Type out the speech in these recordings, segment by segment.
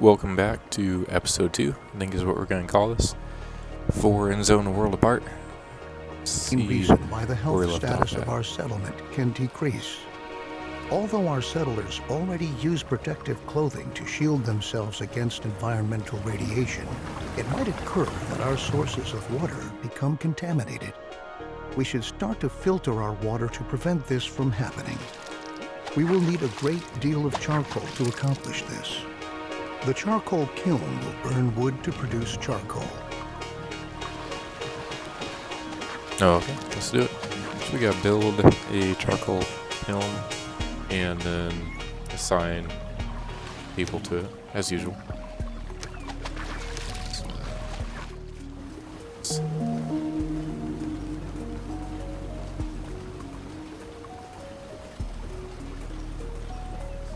Welcome back to episode 2, I think is what we're going to call this, for Endzone A World Apart. Main reason why the health status of our settlement can decrease. Although our settlers already use protective clothing to shield themselves against environmental radiation, it might occur that our sources of water become contaminated. We should start to filter our water to prevent this from happening. We will need a great deal of charcoal to accomplish this. The charcoal kiln will burn wood to produce charcoal. Oh, okay, let's do it. So we got to build a charcoal kiln and then assign people to it, as usual.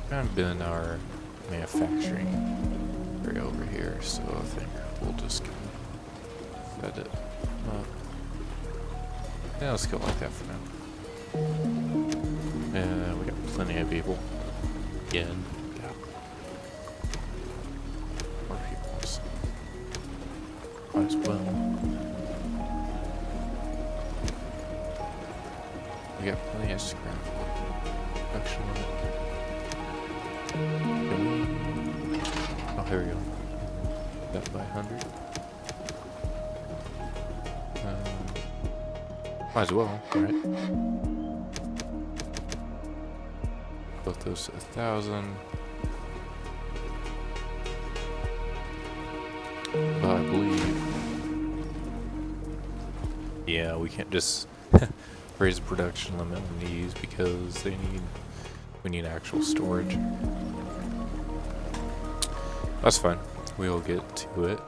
Kind of been our manufacturing area over here, so I think we'll just set it up. Yeah, let's go like that for now. And we got plenty of people. Again, yeah. More people. So might as well. We got plenty of scrap production on it. Oh, here we go. That by 100. Might as well, right? Both those 1,000. But I believe, yeah, we can't just raise the production limit on these because we need actual storage. That's fine. We'll get to it.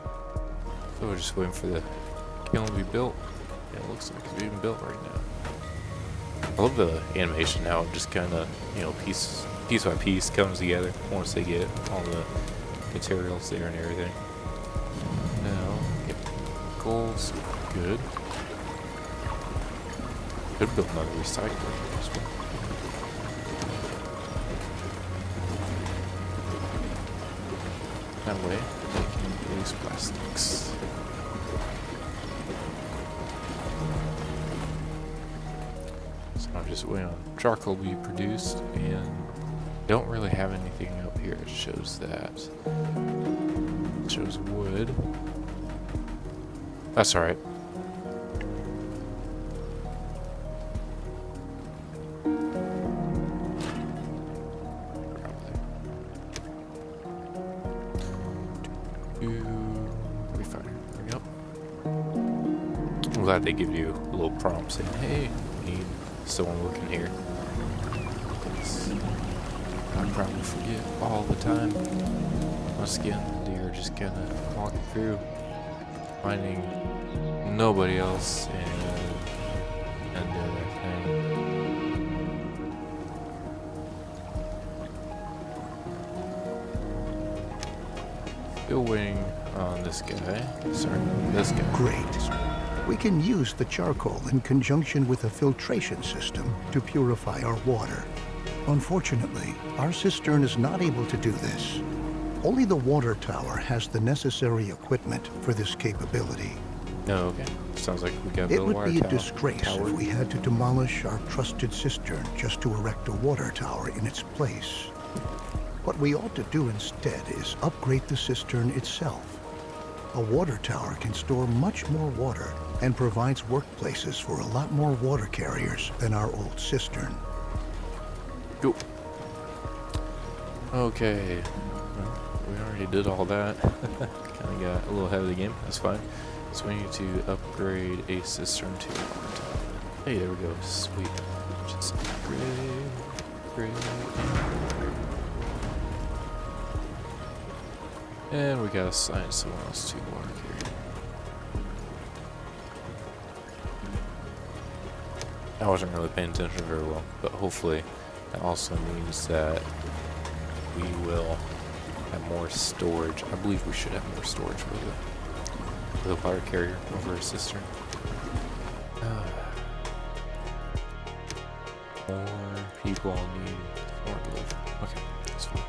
So we're just waiting for the kiln to be built. Yeah, it looks like it's being built right now. I love the animation now. It just kind of, piece by piece comes together once they get all the materials there and everything. Now, yep, gold's good. Could build another recycling as well. That way, they can use plastics. So I'm just waiting on charcoal to be produced, and don't really have anything up here that shows that. It shows wood. That's alright. I'm glad they give you a little prompt saying, hey, we need someone working here. I probably forget all the time. Once again, they're just kind of walking through, finding nobody else and doing their thing. Still waiting on this guy. Sorry, this guy. Great. We can use the charcoal in conjunction with a filtration system to purify our water. Unfortunately, our cistern is not able to do this. Only the water tower has the necessary equipment for this capability. Oh, okay. Sounds like we got to build a water tower. It would be a disgrace if we had to demolish our trusted cistern just to erect a water tower in its place. What we ought to do instead is upgrade the cistern itself. A water tower can store much more water and provides workplaces for a lot more water carriers than our old cistern. Go. Okay. Well, we already did all that. Kind of got a little ahead of the game. That's fine. So we need to upgrade a cistern to water tower. Hey, there we go. Sweet. Just upgrade. And we gotta assign someone else to the water carrier. I wasn't really paying attention very well, but hopefully that also means that we will have more storage. I believe we should have more storage with a water carrier over a cistern. More people need more live. Okay, that's fine.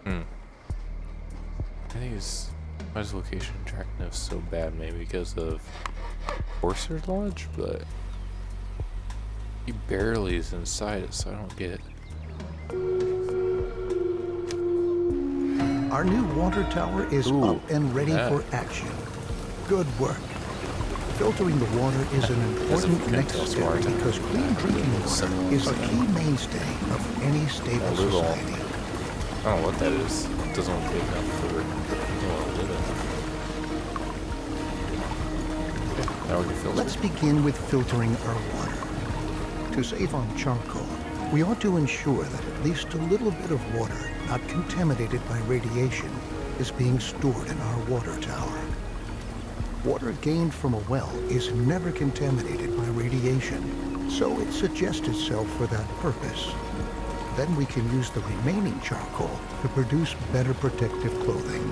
Hmm. I think why is location attractiveness so bad? Maybe because of Forcer's Lodge, but he barely is inside it, so I don't get it. Our new water tower is Ooh, up and ready for action. Good work. Filtering the water is an important next step because clean drinking water is a key mainstay of any stable society. I don't know what that is. It doesn't look big enough for living. Okay, now we can filter. Let's begin with filtering our water. To save on charcoal, we ought to ensure that at least a little bit of water not contaminated by radiation is being stored in our water tower. Water gained from a well is never contaminated by radiation, so it suggests itself for that purpose. Then we can use the remaining charcoal to produce better protective clothing.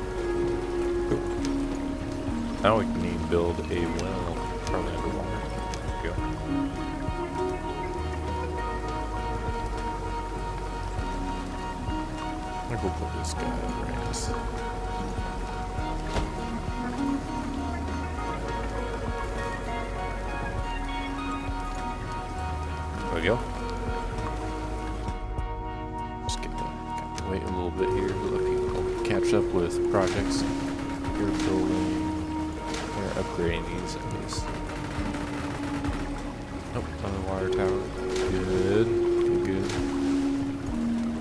Cool. Now we can build a well, probably underwater. There we go. I'm gonna go put this guy right. There we go. Just get that. Wait a little bit here to let people catch up with projects. You're building, we're upgrading these at least. Nope, another water tower. Good, good.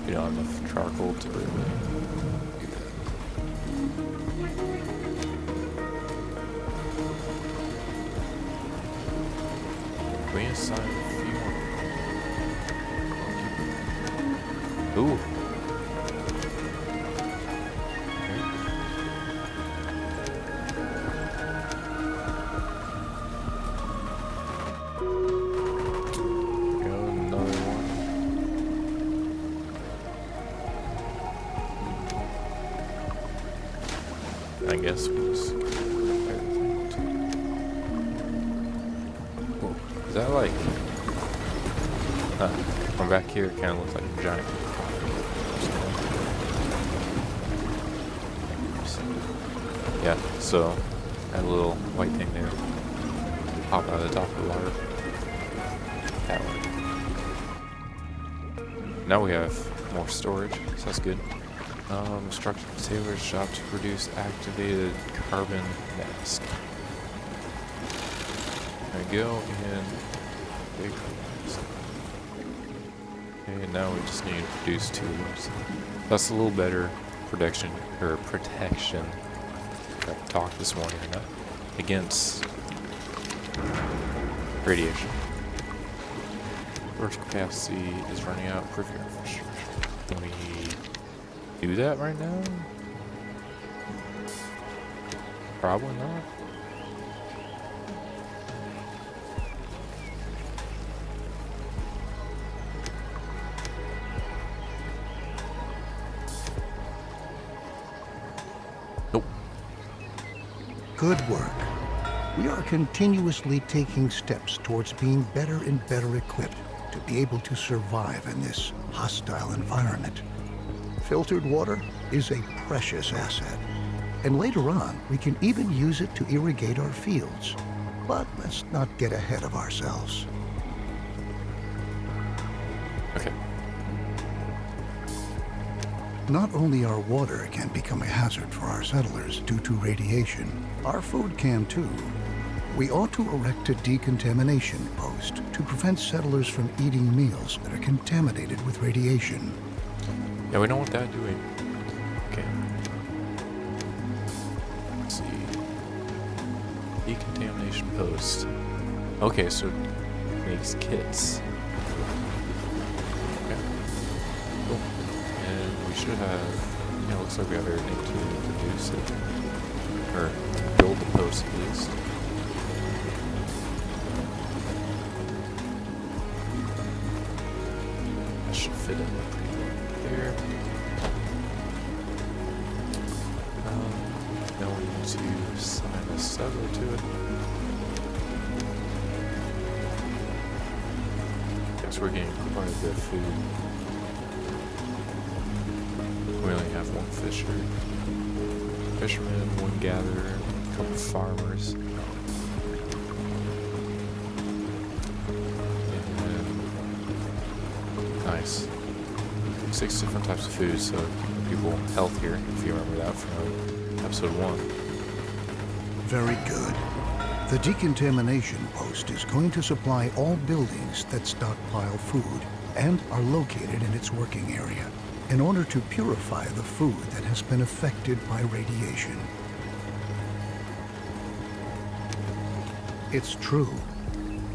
You don't have enough charcoal to really do that. We assign a few more. Ooh. I guess we'll just everything too. Whoa. Is that like... from back here it kind of looks like a giant coffee. Yeah, so that little white thing there pop out of the top of the water. That one. Now we have more storage, so that's good. Structure tailor's shop to produce activated carbon mask. There we go, and big mask. Okay, now we just need to produce tubes. That's a little better protection. If I talked this morning or not, against radiation. Storage capacity is running out. Proof your infrastructure. Can we do that right now? Probably not. Nope. Good work. We are continuously taking steps towards being better and better equipped to be able to survive in this hostile environment. Filtered water is a precious asset, and later on we can even use it to irrigate our fields. But let's not get ahead of ourselves. Okay. Not only our water can become a hazard for our settlers due to radiation, our food can too. We ought to erect a decontamination post to prevent settlers from eating meals that are contaminated with radiation. Yeah, we don't want that, do we? Okay. Let's see. Decontamination post. Okay, so it makes kits. Okay. Cool. And we should have... Yeah, looks like we have everything to produce it. Or build the post at least. That should fit in pretty well there. Now we need to assign a settler to it. Guess we're getting quite a bit of food. We only have one fisherman, one gatherer, a couple farmers. And nice. 6 different types of food, so people healthier, if you remember that from episode 1. Very good. The decontamination post is going to supply all buildings that stockpile food and are located in its working area in order to purify the food that has been affected by radiation. It's true.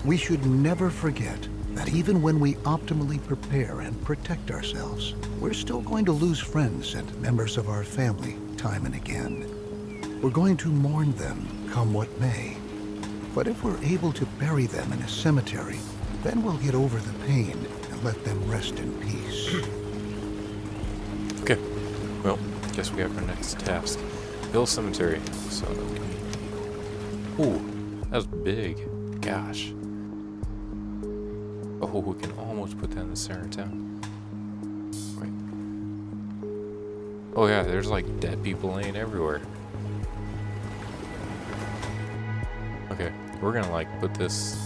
We should never forget that even when we optimally prepare and protect ourselves, we're still going to lose friends and members of our family time and again. We're going to mourn them, come what may. But if we're able to bury them in a cemetery, then we'll get over the pain and let them rest in peace. Okay, well, guess we have our next task. Build a cemetery. So, ooh, that was big. Gosh. Oh, we can almost put that in the center of town. Wait. Oh yeah, there's like dead people laying everywhere. Okay, we're gonna like put this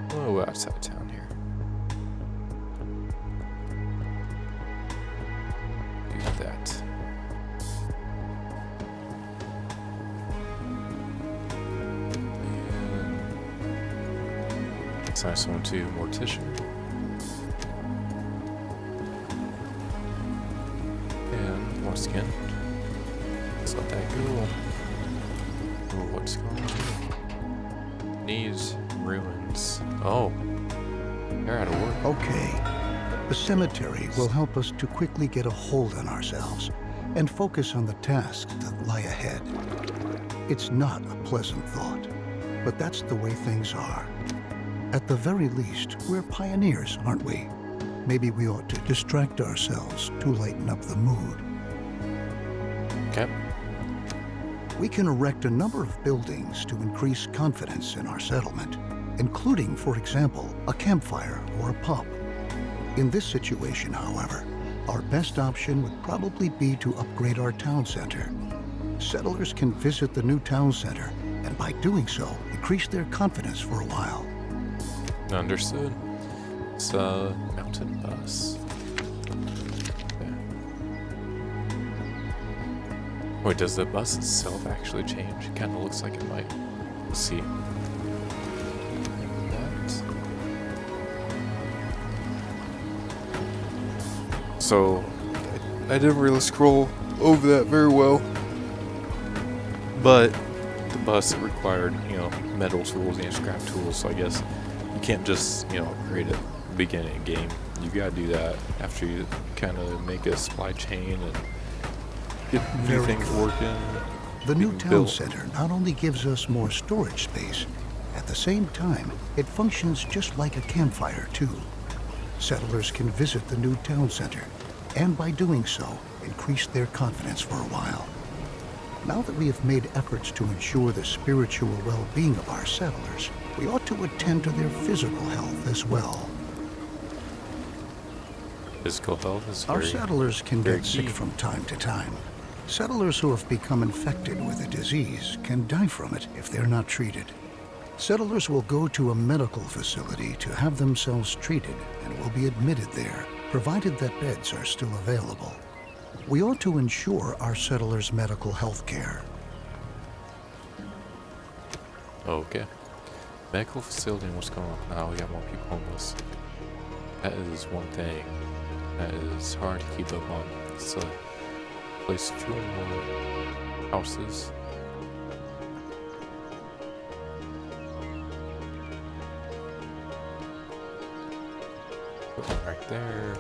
a little outside of town here. Do that. And assign someone to mortician. And once again, let's let that go. Oh, what's going on? Needs ruins. Oh, they're out of work. Okay. The cemetery will help us to quickly get a hold on ourselves and focus on the tasks that lie ahead. It's not a pleasant thought, but that's the way things are. At the very least, we're pioneers, aren't we? Maybe we ought to distract ourselves to lighten up the mood. Okay. We can erect a number of buildings to increase confidence in our settlement, including, for example, a campfire or a pub. In this situation, however, our best option would probably be to upgrade our town center. Settlers can visit the new town center, and by doing so, increase their confidence for a while. Understood. It's a mountain bus. Okay. Wait, does the bus itself actually change? It kind of looks like it might. We'll see. That. So, I didn't really scroll over that very well. But the bus required, metal tools and scrap tools, so I guess you can't just, upgrade it at the beginning of the game. You gotta do that after you kind of make a supply chain and get new things working. The new town center not only gives us more storage space, at the same time, it functions just like a campfire too. Settlers can visit the new town center, and by doing so, increase their confidence for a while. Now that we have made efforts to ensure the spiritual well-being of our settlers, we ought to attend to their physical health as well. Physical health is Our settlers can get key. sick from time to time. Settlers who have become infected with a disease can die from it if they're not treated. Settlers will go to a medical facility to have themselves treated and will be admitted there, provided that beds are still available. We ought to ensure our settlers' medical health care. Okay. Medical facility and what's going on? Now we got more people homeless. That is one thing that is hard to keep up on. So, place a few more houses. Put one right there.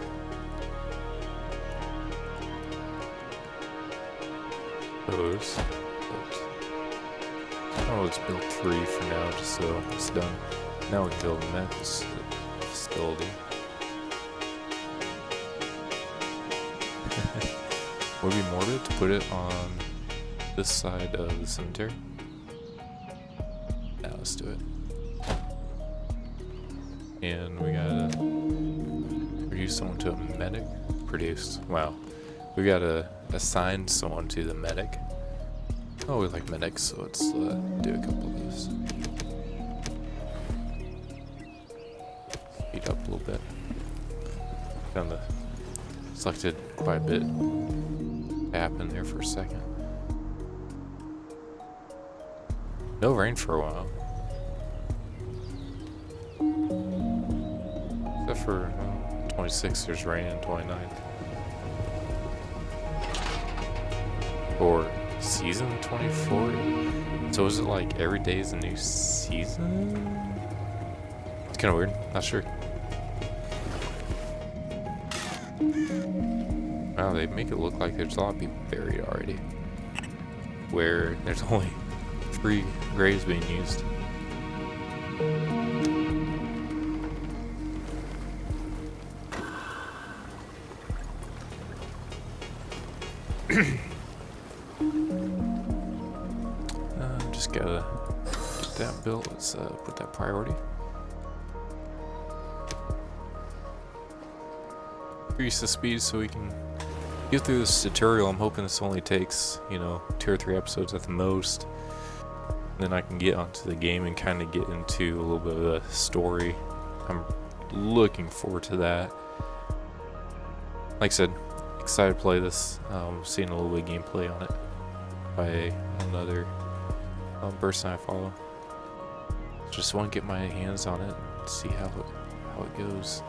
Those. Oh, let's build 3 for now, just so it's done. Now we can build a medical facility. Would it be morbid to put it on this side of the cemetery? Now let's do it. And we gotta reduce someone to a medic produced. Wow. We gotta assign someone to the medic. Oh, we like medics, so let's do a couple of these. Speed up a little bit. Kinda selected quite a bit. Happened there for a second. No rain for a while. Except for 26th, there's rain, and 29th. Or season 24? So is it like every day is a new season? It's kind of weird. Not sure. Wow, they make it look like there's a lot of people buried already. Where there's only 3 graves being used. Just gotta get that built. Let's put that priority. Increase the speed so we can get through this tutorial. I'm hoping this only takes, 2 or 3 episodes at the most. Then I can get onto the game and kind of get into a little bit of the story. I'm looking forward to that. Like I said, excited to play this. Seeing a little bit of gameplay on it by another person I follow. Just want to get my hands on it and see how it goes.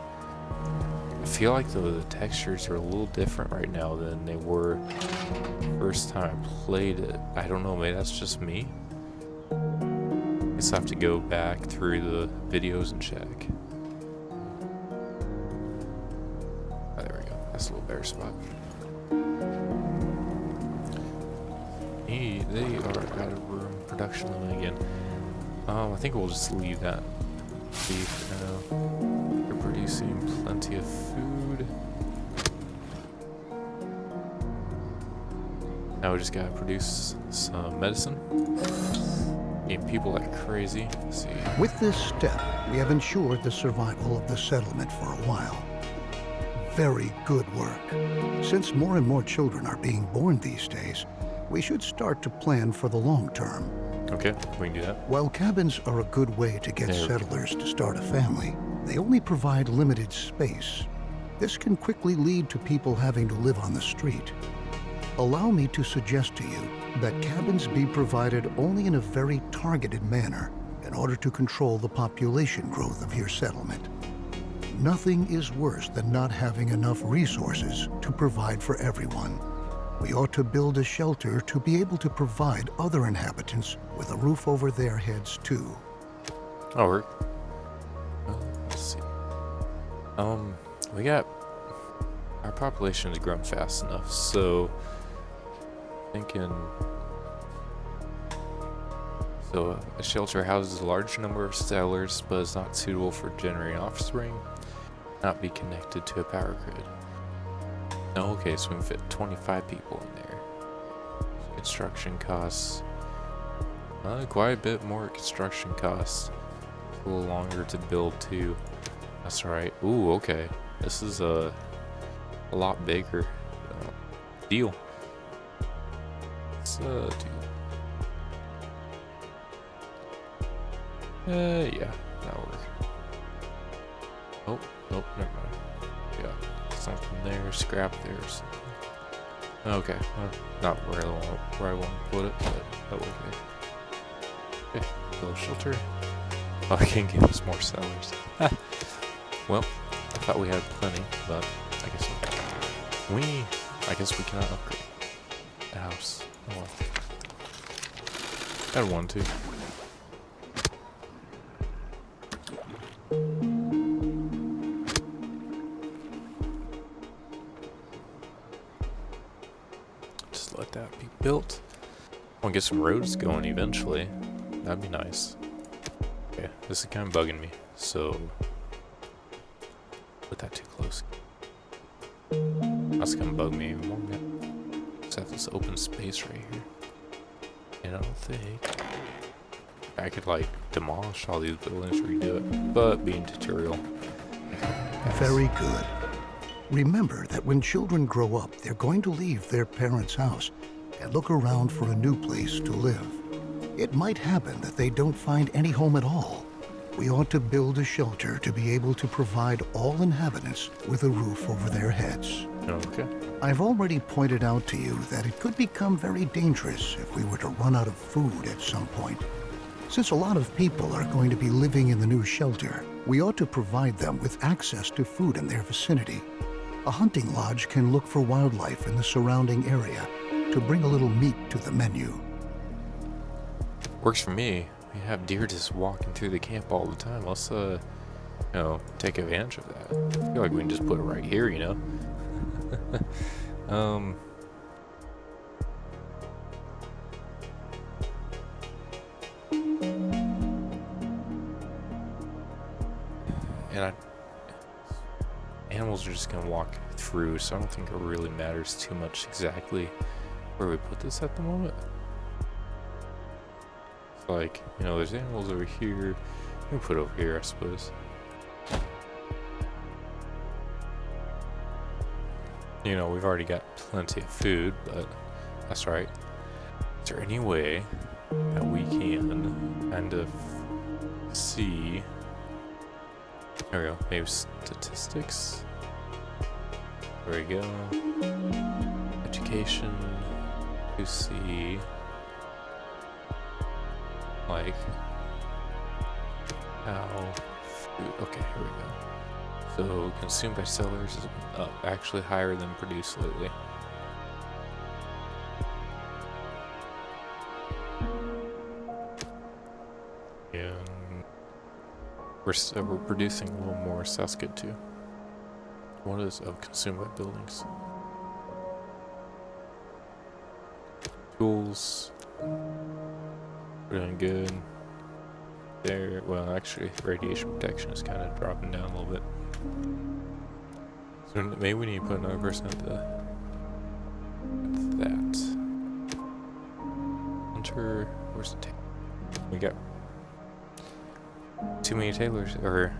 I feel like the textures are a little different right now than they were first time I played it. I don't know, maybe that's just me. I guess I have to go back through the videos and check. Oh, there we go. That's a little better spot. Hey, they are out of room. Production limit again. I think we'll just leave that be for now. We're producing plenty of food. Now we just gotta produce some medicine. Eating people like crazy. Let's see. With this step, we have ensured the survival of the settlement for a while. Very good work. Since more and more children are being born these days, we should start to plan for the long term. Okay, we can do that. While cabins are a good way to get settlers to start a family, they only provide limited space. This can quickly lead to people having to live on the street. Allow me to suggest to you that cabins be provided only in a very targeted manner in order to control the population growth of your settlement. Nothing is worse than not having enough resources to provide for everyone. We ought to build a shelter to be able to provide other inhabitants with a roof over their heads too. Oh, let's see. We got our population has grown fast enough, so thinking. So a shelter houses a large number of settlers, but is not suitable for generating offspring. Not be connected to a power grid. No, okay, so we can fit 25 people in there. Construction costs. Quite a bit more construction costs. A little longer to build too. That's right. Ooh, okay. This is a lot bigger deal. Let's do. Yeah, that'll work. Oh, nope, never mind. Yeah, something there, scrap there or something. Okay, not where I want to put it, but that'll work there. Okay, little shelter. Oh, I can give us more sellers. Well, I thought we had plenty, but I guess not. I guess we cannot upgrade the house. Oh well. I had one too. Just let that be built. I want to get some roads going eventually. That'd be nice. Okay, this is kind of bugging me, so put that too close. That's gonna bug me even more. Just have this open space right here. And I don't think I could like demolish all these buildings, redo it, but being tutorial. Very good. Remember that when children grow up, they're going to leave their parents' house and look around for a new place to live. It might happen that they don't find any home at all. We ought to build a shelter to be able to provide all inhabitants with a roof over their heads. Okay. I've already pointed out to you that it could become very dangerous if we were to run out of food at some point. Since a lot of people are going to be living in the new shelter, we ought to provide them with access to food in their vicinity. A hunting lodge can look for wildlife in the surrounding area to bring a little meat to the menu. Works for me. We have deer just walking through the camp all the time. Let's, take advantage of that. I feel like we can just put it right here, you know? And animals are just gonna walk through, so I don't think it really matters too much exactly where we put this at the moment. It's like, there's animals over here. We can put it over here, I suppose. We've already got plenty of food, but that's right. Is there any way that we can kind of see... There we go. Maybe statistics. There we go. Education. To see, like, how food. Okay, here we go. So consumed by sellers has been up, actually higher than produced lately. And we're producing a little more, so that's good too. What is consumed by buildings? Tools. We're doing good. There. Well, actually, radiation protection is kind of dropping down a little bit. So maybe we need to put another person at that. Hunter. Where's the tailor? We got too many tailors, or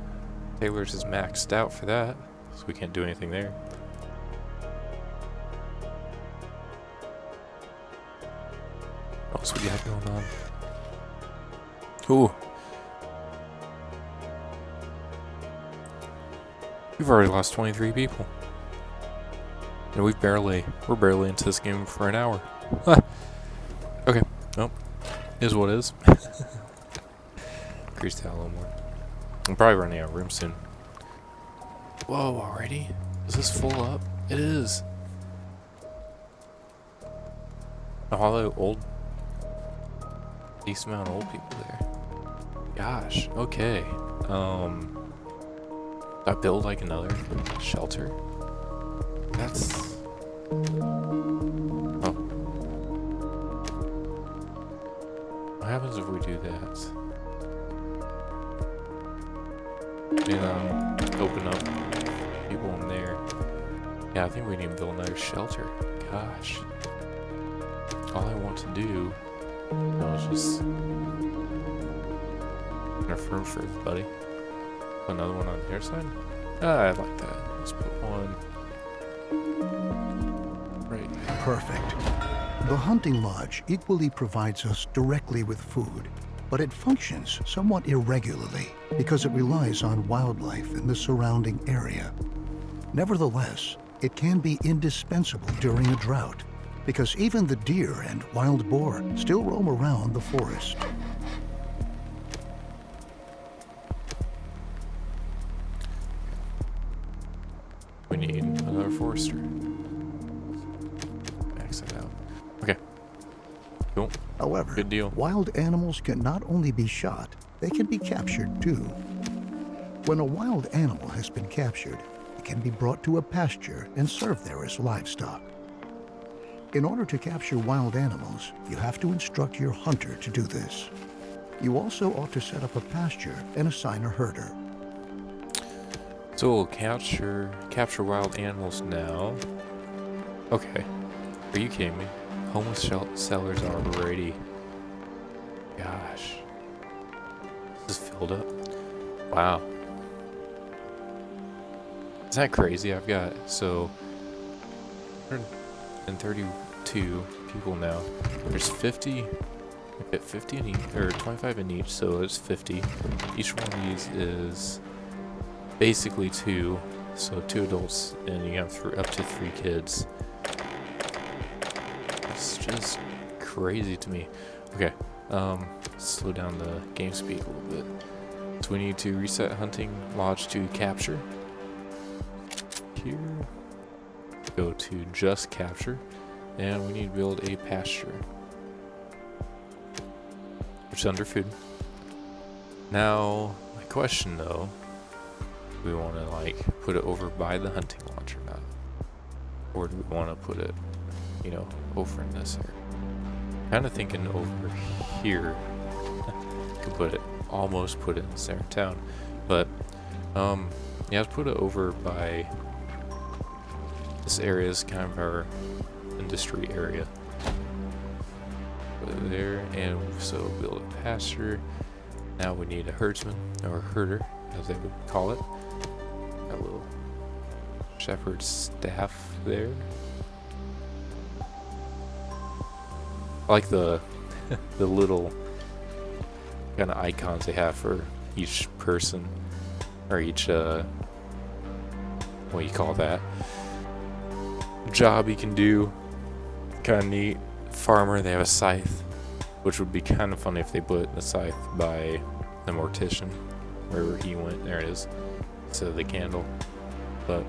tailors is maxed out for that, so we can't do anything there. What else we got going on? Ooh. We've already lost 23 people. And we're barely into this game for an hour. Okay. Nope. Is what is. Increase that a little more. I'm probably running out of room soon. Whoa, already? Is this full up? It is. All the old... decent amount of old people there. Gosh, okay. I build like another shelter. That's... Oh. What happens if we do that? And open up people in there. Yeah, I think we need to build another shelter. Gosh. All I want to do is just enough room for everybody. Put another one on the other side. I like that. Let's put one right here. Perfect. The hunting lodge equally provides us directly with food, but it functions somewhat irregularly because it relies on wildlife in the surrounding area. Nevertheless, it can be indispensable during a drought because even the deer and wild boar still roam around the forest. We need another forester. Max it out. Okay. Cool. However, good deal. Wild animals can not only be shot, they can be captured too. When a wild animal has been captured, it can be brought to a pasture and served there as livestock. In order to capture wild animals, you have to instruct your hunter to do this. You also ought to set up a pasture and assign a herder. So we'll capture wild animals now. Okay. Are you kidding me? Homeless sellers are already... Gosh. This is filled up. Wow. Isn't that crazy? I've got, so, 132 people now. There's 50, I get 50 in each, or 25 in each, so it's 50. Each one of these is basically 2, so 2 adults, and you have up to 3 kids. It's just crazy to me. Okay, slow down the game speed a little bit. So we need to reset hunting lodge to capture. Here, go to just capture, and we need to build a pasture, which is under food. Now, my question though, do we want to like put it over by the hunting lodge or not? Or do we want to put it, you know, over in this area? Kind of thinking over here. Could put it, almost put it in the center of town. But, yeah, let's put it over by, this area is kind of our industry area. Put it there, and so build a pasture. Now we need a herdsman, or herder, as they would call it. Got a little shepherd's staff there. I like the the little kind of icons they have for each person, or each what do you call that, job you can do. Kind of neat. Farmer, they have a scythe, which would be kind of funny if they put the scythe by the mortician, wherever he went. There it is, instead of the candle. But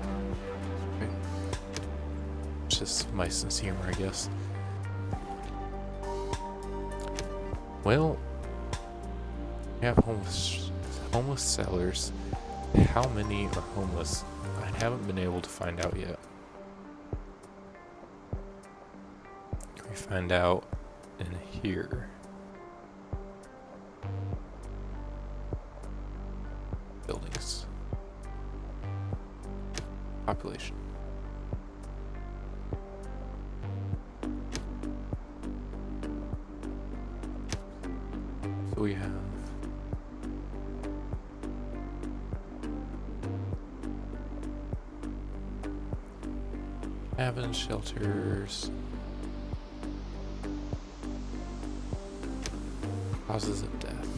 it's just my sense of humor, I guess. Well, we have homeless sellers. How many are homeless? I haven't been able to find out yet. Can we find out in here? Buildings. Population. So we have cabins, shelters, causes of death.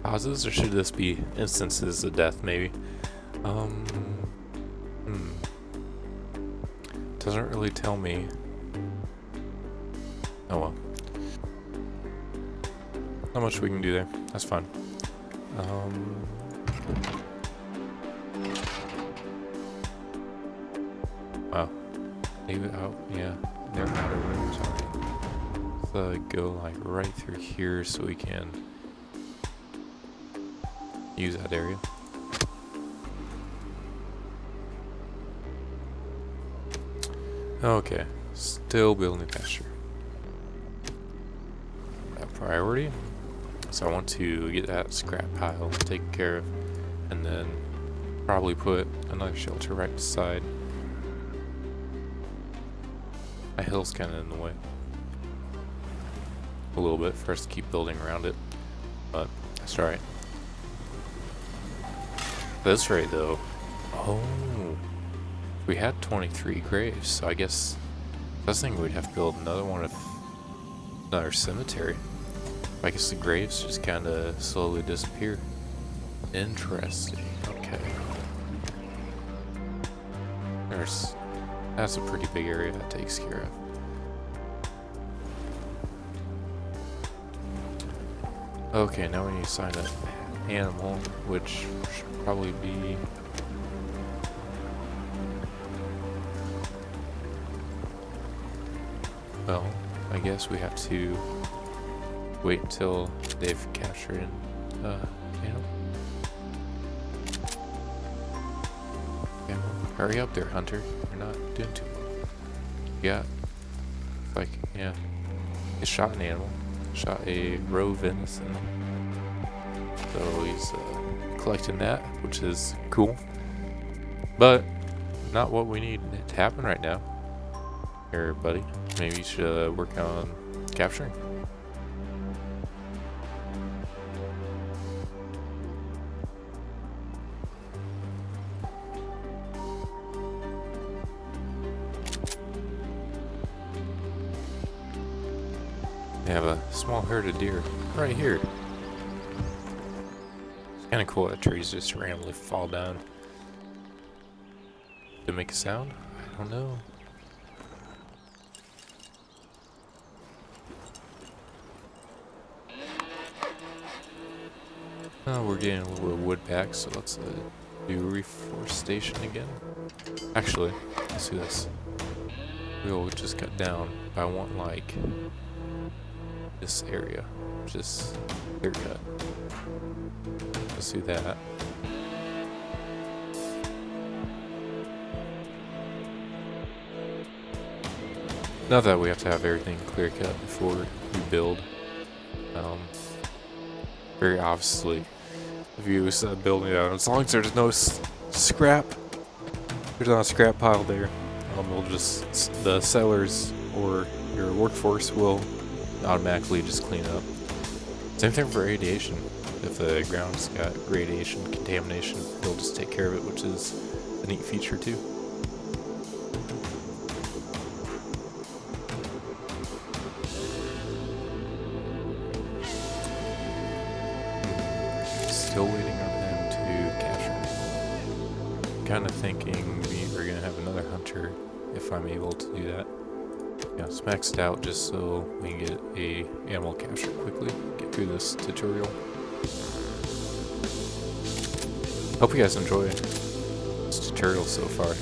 Causes, or should this be instances of death, maybe? Doesn't really tell me. Oh well. Not much we can do there. That's fine. Wow. Leave it out. Yeah, they're out of rooms already. So go like right through here so we can use that area. Okay, still building pasture. That priority. So I want to get that scrap pile taken care of, and then probably put another shelter right beside. My hill's kind of in the way. A little bit for us to keep building around it, but that's alright. This rate though, oh, we had 23 graves, so I guess I was thinking we'd have to build another one, another cemetery. I guess the graves just kind of slowly disappear. Interesting. Okay. That's a pretty big area that takes care of. Okay, now we need to sign up animal, which should probably be well, I guess we have to wait until they've captured an animal. Hurry up there, hunter. You're not doing too well. Yeah. Like, yeah. He shot an animal. Shot a roe venison. So he's collecting that, which is cool. But not what we need to happen right now. Here, buddy. Maybe you should work on capturing. small herd of deer right here. It's kind of cool that trees just randomly fall down. To make a sound? I don't know. Oh, we're getting a little bit of wood back, so let's do reforestation again. Actually, let's do this. We'll just cut down. I want like this area, just clear cut. Let's do that. Not that we have to have everything clear cut before we build. Very obviously, if you set building down, as long as there's no scrap, there's not a scrap pile there. It'll just, the settlers or your workforce will automatically just clean up. Same thing for radiation. If the ground's got radiation contamination, they'll just take care of it, which is a neat feature too. Still waiting on them to capture. Kind of thinking we are gonna have another hunter if I'm able to do that. Yeah, it's maxed out just so we can get a animal capture quickly. Get through this tutorial. Hope you guys enjoy this tutorial so far.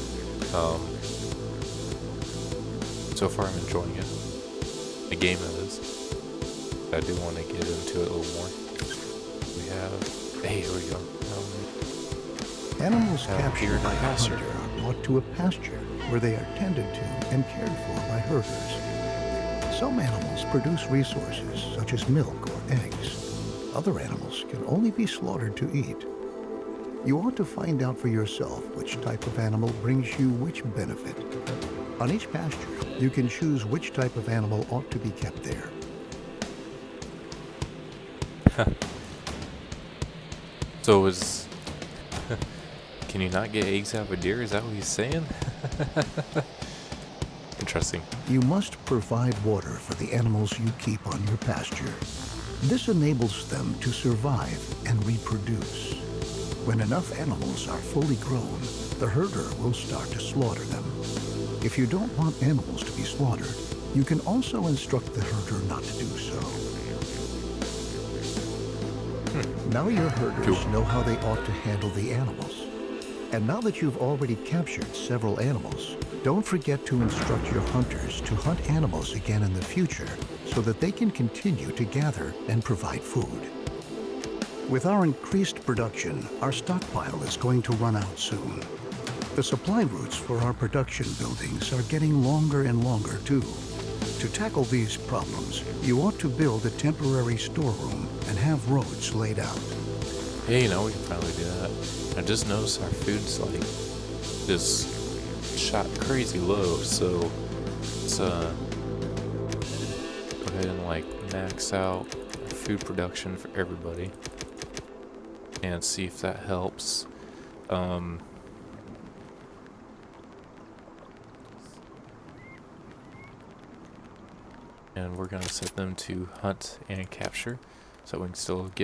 So far I'm enjoying it. The game that is. I do want to get into it a little more. We have... Hey, here we go. Animals captured by a pasture. hunter are brought to a pasture where they are tended to and cared for by herders. Some animals produce resources such as milk or eggs. Other animals can only be slaughtered to eat. You ought to find out for yourself which type of animal brings you which benefit. On each pasture, you can choose which type of animal ought to be kept there. So was... Can you not get eggs out of a deer? Is that what he's saying? Interesting. You must provide water for the animals you keep on your pasture. This enables them to survive and reproduce. When enough animals are fully grown, the herder will start to slaughter them. If you don't want animals to be slaughtered, you can also instruct the herder not to do so. Now your herders know how they ought to handle the animals. And now that you've already captured several animals, don't forget to instruct your hunters to hunt animals again in the future so that they can continue to gather and provide food. With our increased production, our stockpile is going to run out soon. The supply routes for our production buildings are getting longer and longer too. To tackle these problems, you ought to build a temporary storeroom and have roads laid out. Hey, now we can finally do that. I just noticed our food's like just shot crazy low, so let's go ahead and like max out food production for everybody and see if that helps. And we're gonna set them to hunt and capture so we can still get